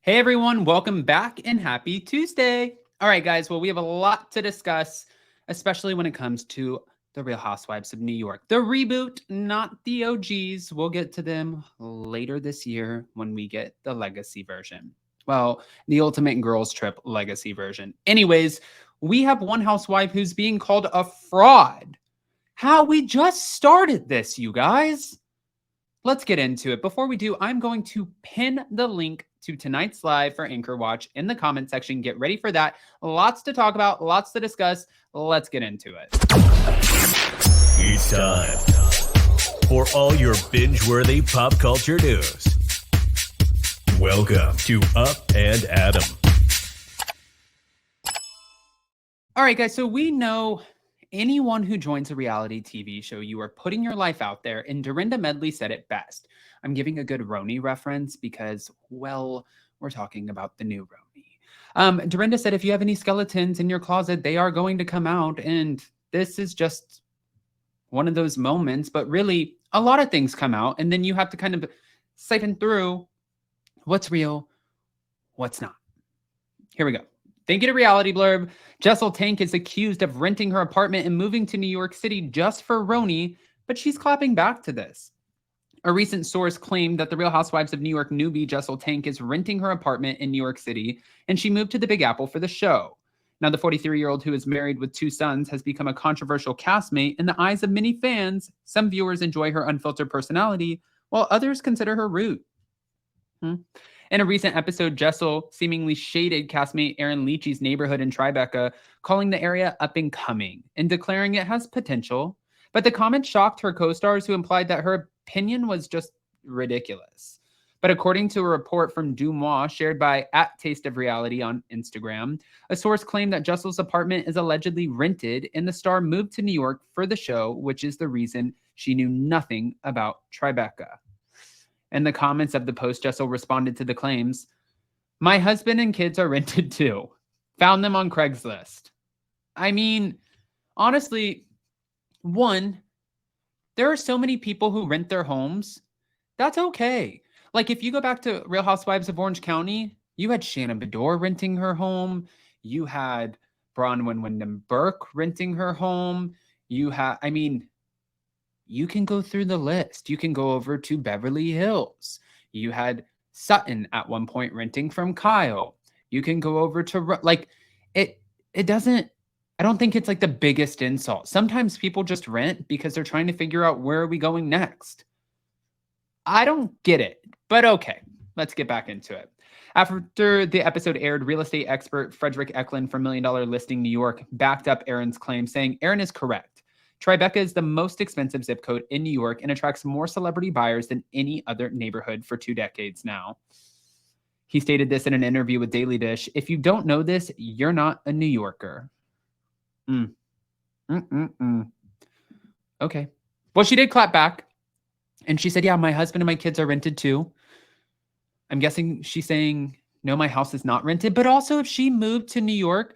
Hey everyone, welcome back and happy Tuesday. All right, guys, well, we have a lot to discuss, especially when it comes to The Real Housewives of New York. The reboot, not the OGs. We'll get to them later this year when we get the legacy version. Well, the Ultimate Girls Trip legacy version. Anyways, we have one housewife who's being called a fraud. How we just started this, you guys. Let's get into it. Before we do, I'm going to pin the link to tonight's live for Anchor Watch in the comment section. Get ready for that. Lots to talk about, lots to discuss. Let's get into it. It's time for all your binge-worthy pop culture news. Welcome to Up and Adam. All right, guys, so we know anyone who joins a reality TV show, you are putting your life out there, and Dorinda Medley said it best. I'm giving a good RHONY reference because, well, we're talking about the new RHONY. Dorinda said, if you have any skeletons in your closet, they are going to come out, and this is just one of those moments, but really, a lot of things come out, and then you have to kind of siphon through what's real, what's not. Here we go. Thank you to Reality Blurb. Jessel Tank is accused of renting her apartment and moving to New York City just for RHONY, but she's clapping back to this. A recent source claimed that the Real Housewives of New York newbie Jessel Tank is renting her apartment in New York City, and she moved to the Big Apple for the show. Now, the 43-year-old who is married with 2 sons has become a controversial castmate in the eyes of many fans. Some viewers enjoy her unfiltered personality, while others consider her rude. In a recent episode, Jessel seemingly shaded castmate Aaron Leachy's neighborhood in Tribeca, calling the area up and coming and declaring it has potential. But the comment shocked her co-stars, who implied that her opinion was just ridiculous. But according to a report from Dumois shared by @TasteOfReality on Instagram, a source claimed that Jessel's apartment is allegedly rented and the star moved to New York for the show, which is the reason she knew nothing about Tribeca. In the comments of the post, Jessel responded to the claims. My husband and kids are rented too. Found them on Craigslist. I mean, honestly, one, there are so many people who rent their homes. That's okay. Like, if you go back to Real Housewives of Orange County, you had Shannon Bedore renting her home. You had Bronwyn Wyndham Burke renting her home. You can go through the list. You can go over to Beverly Hills. You had Sutton at one point renting from Kyle. You can go over to, like, it doesn't, I don't think it's like the biggest insult. Sometimes people just rent because they're trying to figure out where are we going next. I don't get it, but okay, let's get back into it. After the episode aired, real estate expert Frederick Eklund from $1 Million Listing New York backed up Aaron's claim, saying Aaron is correct. Tribeca is the most expensive zip code in New York and attracts more celebrity buyers than any other neighborhood for 2 decades now. He stated this in an interview with Daily Dish. If you don't know this, you're not a New Yorker. Okay. Well, she did clap back. And she said, yeah, my husband and my kids are rented too. I'm guessing she's saying, no, my house is not rented. But also, if she moved to New York,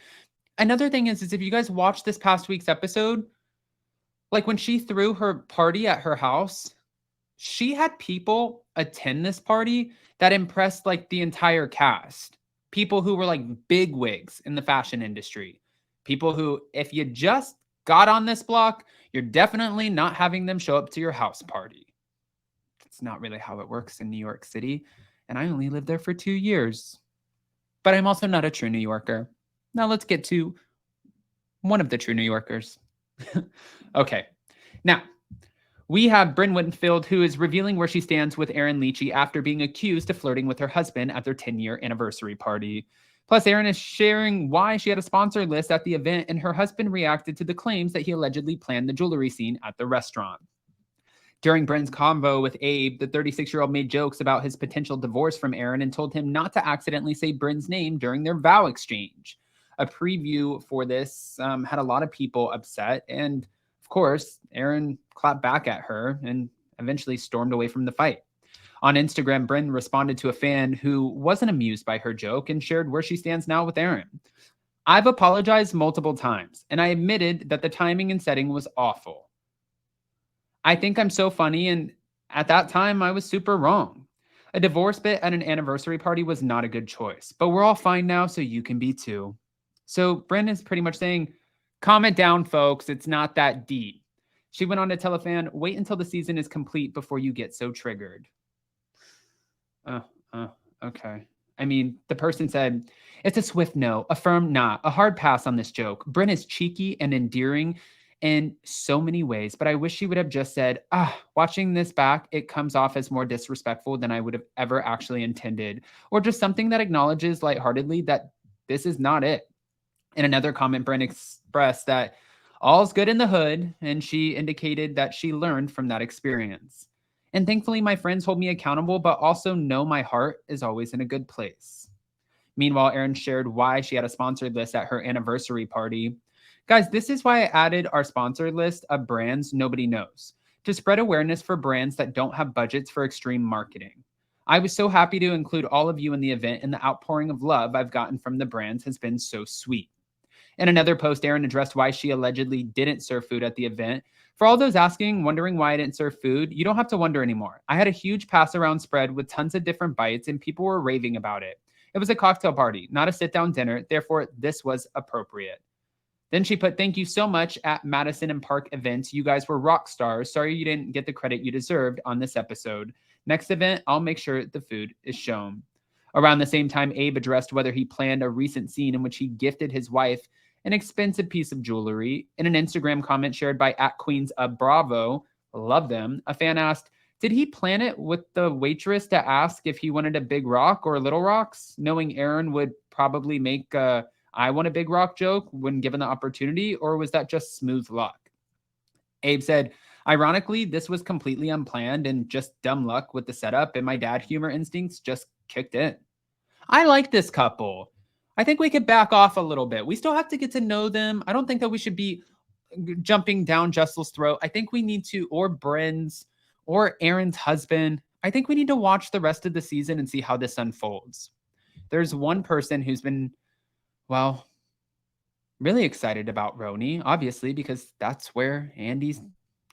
another thing is if you guys watched this past week's episode, like when she threw her party at her house, she had people attend this party that impressed like the entire cast. People who were like big wigs in the fashion industry. People who, if you just got on this block, you're definitely not having them show up to your house party. It's not really how it works in New York City. And I only lived there for 2 years. But I'm also not a true New Yorker. Now let's get to one of the true New Yorkers. Okay. Now, we have Brynn Whitfield, who is revealing where she stands with Aaron Leachy after being accused of flirting with her husband at their 10-year anniversary party. Plus, Aaron is sharing why she had a sponsor list at the event, and her husband reacted to the claims that he allegedly planned the jewelry scene at the restaurant. During Brynn's convo with Abe, the 36-year-old made jokes about his potential divorce from Aaron and told him not to accidentally say Brynn's name during their vow exchange. A preview for this had a lot of people upset, and of course, Aaron clapped back at her and eventually stormed away from the fight. On Instagram, Brynn responded to a fan who wasn't amused by her joke and shared where she stands now with Aaron. I've apologized multiple times, and I admitted that the timing and setting was awful. I think I'm so funny, and at that time, I was super wrong. A divorce bit at an anniversary party was not a good choice, but we're all fine now, so you can be too. So Bryn is pretty much saying, calm it down, folks. It's not that deep. She went on to tell a fan, wait until the season is complete before you get so triggered. Uh, okay. I mean, the person said, it's a swift no, a firm nah, a hard pass on this joke. Bryn is cheeky and endearing in so many ways, but I wish she would have just said, watching this back, it comes off as more disrespectful than I would have ever actually intended, or just something that acknowledges lightheartedly that this is not it. In another comment, Bryn expressed that all's good in the hood, and she indicated that she learned from that experience. And thankfully, my friends hold me accountable, but also know my heart is always in a good place. Meanwhile, Erin shared why she had a sponsored list at her anniversary party. Guys, this is why I added our sponsored list of brands nobody knows, to spread awareness for brands that don't have budgets for extreme marketing. I was so happy to include all of you in the event, and the outpouring of love I've gotten from the brands has been so sweet. In another post, Erin addressed why she allegedly didn't serve food at the event. For all those asking, wondering why I didn't serve food, you don't have to wonder anymore. I had a huge pass-around spread with tons of different bites, and people were raving about it. It was a cocktail party, not a sit-down dinner. Therefore, this was appropriate. Then she put, thank you so much at Madison and Park events. You guys were rock stars. Sorry you didn't get the credit you deserved on this episode. Next event, I'll make sure the food is shown. Around the same time, Abe addressed whether he planned a recent scene in which he gifted his wife an expensive piece of jewelry. In an Instagram comment shared by @QueensOfBravo, love them, a fan asked, did he plan it with the waitress to ask if he wanted a big rock or little rocks, knowing Erin would probably make a I want a big rock joke when given the opportunity, or was that just smooth luck? Abe said, ironically, this was completely unplanned and just dumb luck with the setup, and my dad humor instincts just kicked in. I like this couple. I think we could back off a little bit. We still have to get to know them. I don't think that we should be jumping down Jessel's throat. I think we need to, or Bryn's, or Erin's husband. I think we need to watch the rest of the season and see how this unfolds. There's one person who's been, well, really excited about RHONY, obviously, because that's where Andy's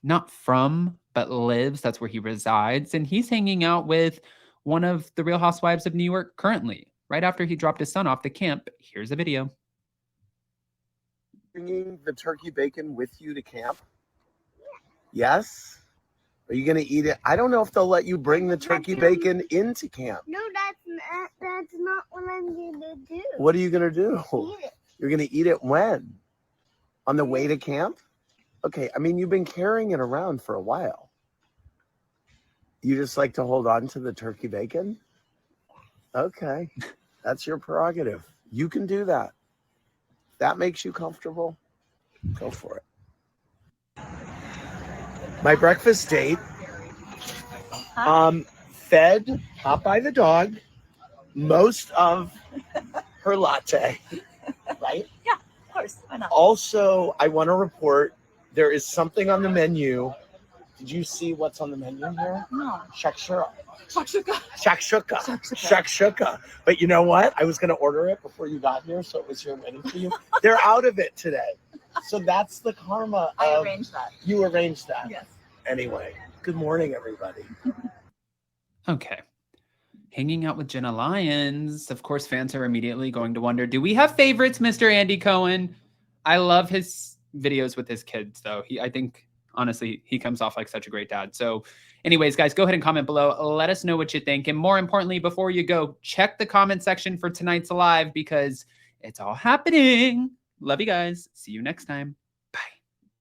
not from, but lives. That's where he resides. And he's hanging out with one of the Real Housewives of New York currently. Right after he dropped his son off to camp, here's a video. Bringing the turkey bacon with you to camp? Yes? Are you going to eat it? I don't know if they'll let you bring the turkey bacon into camp. No, that's not what I'm going to do. What are you going to do? Eat it. You're going to eat it when? On the way to camp? Okay, I mean, you've been carrying it around for a while. You just like to hold on to the turkey bacon? Okay, that's your prerogative. You can do that. If that makes you comfortable, go for it. My breakfast date, fed, not by the dog, most of her latte, right? Yeah, of course. Why not? Also, I want to report there is something on the menu. Did you see what's on the menu here? No. Shakshuka. Shakshuka. Shakshuka. Shakshuka. Shakshuka. But you know what? I was going to order it before you got here, so it was here waiting for you. They're out of it today. So that's the karma of... I arranged that. You arranged that? Yes. Anyway, good morning, everybody. Okay. Hanging out with Jenna Lyons. Of course, fans are immediately going to wonder, do we have favorites, Mr. Andy Cohen? I love his videos with his kids, though. I think, honestly, he comes off like such a great dad. So anyways, guys, go ahead and comment below. Let us know what you think. And more importantly, before you go, check the comment section for tonight's live because it's all happening. Love you guys. See you next time.